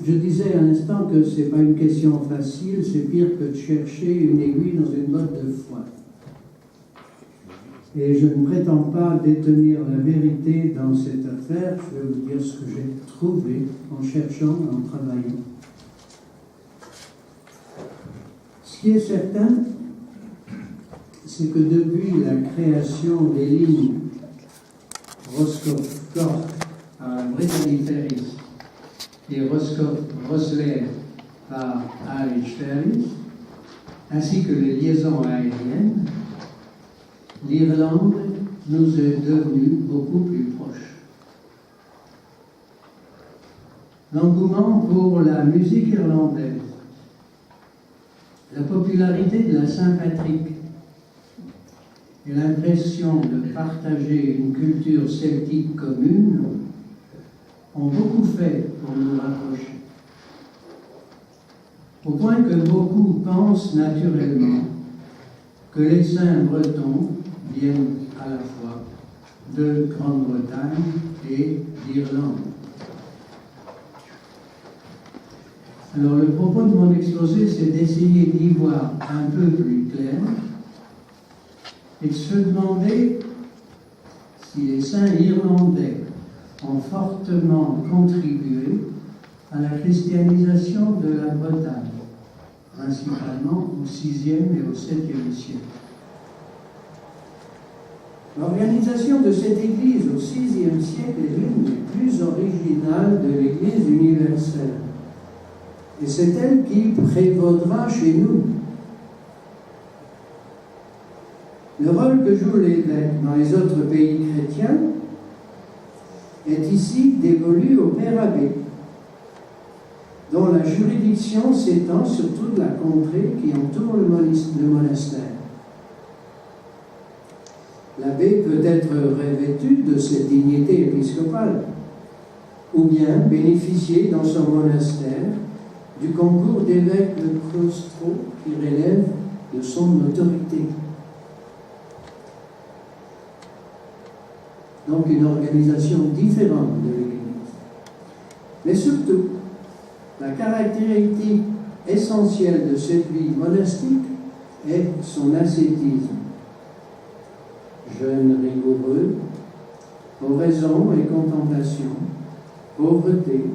Je disais à l'instant que ce n'est pas une question facile, c'est pire que de chercher une aiguille dans une botte de foin. Et je ne prétends pas détenir la vérité dans cette affaire, je vais vous dire ce que j'ai trouvé en cherchant, en travaillant. Ce qui est certain, c'est que depuis la création des lignes Roscoff-Cork à Brittany Ferries et Rosslare par Irish Ferries, ainsi que les liaisons aériennes, l'Irlande nous est devenue beaucoup plus proche. L'engouement pour la musique irlandaise, la popularité de la Saint-Patrick et l'impression de partager une culture celtique commune ont beaucoup fait pour nous rapprocher. Au point que beaucoup pensent naturellement que les saints bretons viennent à la fois de Grande-Bretagne et d'Irlande. Alors le propos de mon exposé, c'est d'essayer d'y voir un peu plus clair et de se demander si les saints irlandais ont fortement contribué à la christianisation de la Bretagne, principalement au VIe et au VIIe siècle. L'organisation de cette Église au VIe siècle est l'une des plus originales de l'Église universelle. Et c'est elle qui prévaudra chez nous. Le rôle que jouent les évêques dans les autres pays chrétiens est ici dévolu au père abbé, dont la juridiction s'étend sur toute la contrée qui entoure le monastère. L'abbé peut être revêtu de cette dignité épiscopale, ou bien bénéficier dans son monastère du concours d'évêque de claustro qui relève de son autorité. Donc une organisation différente de l'Église. Mais surtout, la caractéristique essentielle de cette vie monastique est son ascétisme. Jeûne rigoureux, oraison et contemplation, pauvreté,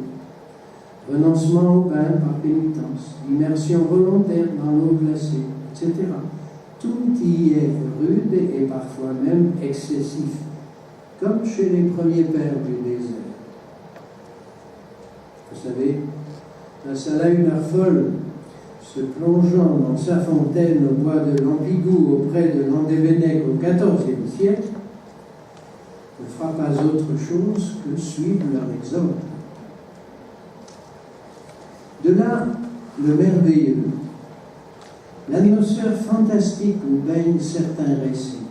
renoncement au pain par pénitence, immersion volontaire dans l'eau glacée, etc. Tout y est rude et parfois même excessif, comme chez les premiers pères du désert. Vous savez, la Salaïna folle, se plongeant dans sa fontaine au bois de l'Ambigou auprès de Landévennec au XIVe siècle, ne fera pas autre chose que suivre leur exemple. De là, le merveilleux, l'atmosphère fantastique où baignent certains récits.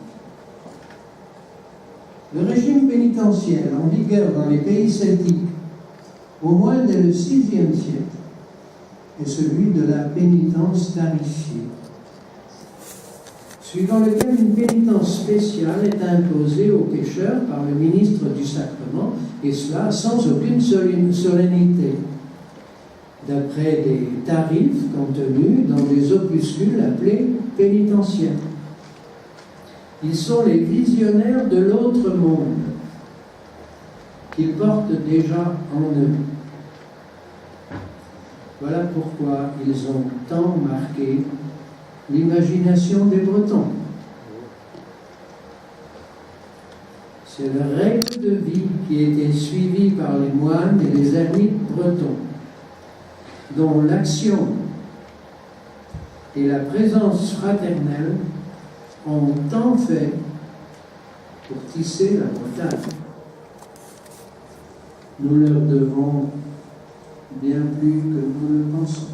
Le régime pénitentiaire en vigueur dans les pays celtiques, au moins dès le VIe siècle, est celui de la pénitence tarifiée, suivant lequel une pénitence spéciale est imposée aux pécheurs par le ministre du sacrement, et cela sans aucune solennité, d'après des tarifs contenus dans des opuscules appelés pénitentiaires. Ils sont les visionnaires de l'autre monde qu'ils portent déjà en eux. Voilà pourquoi ils ont tant marqué l'imagination des Bretons. C'est la règle de vie qui était suivie par les moines et les ermites bretons, dont l'action et la présence fraternelle ont tant fait pour tisser la Bretagne. Nous leur devons bien plus que nous le pensons.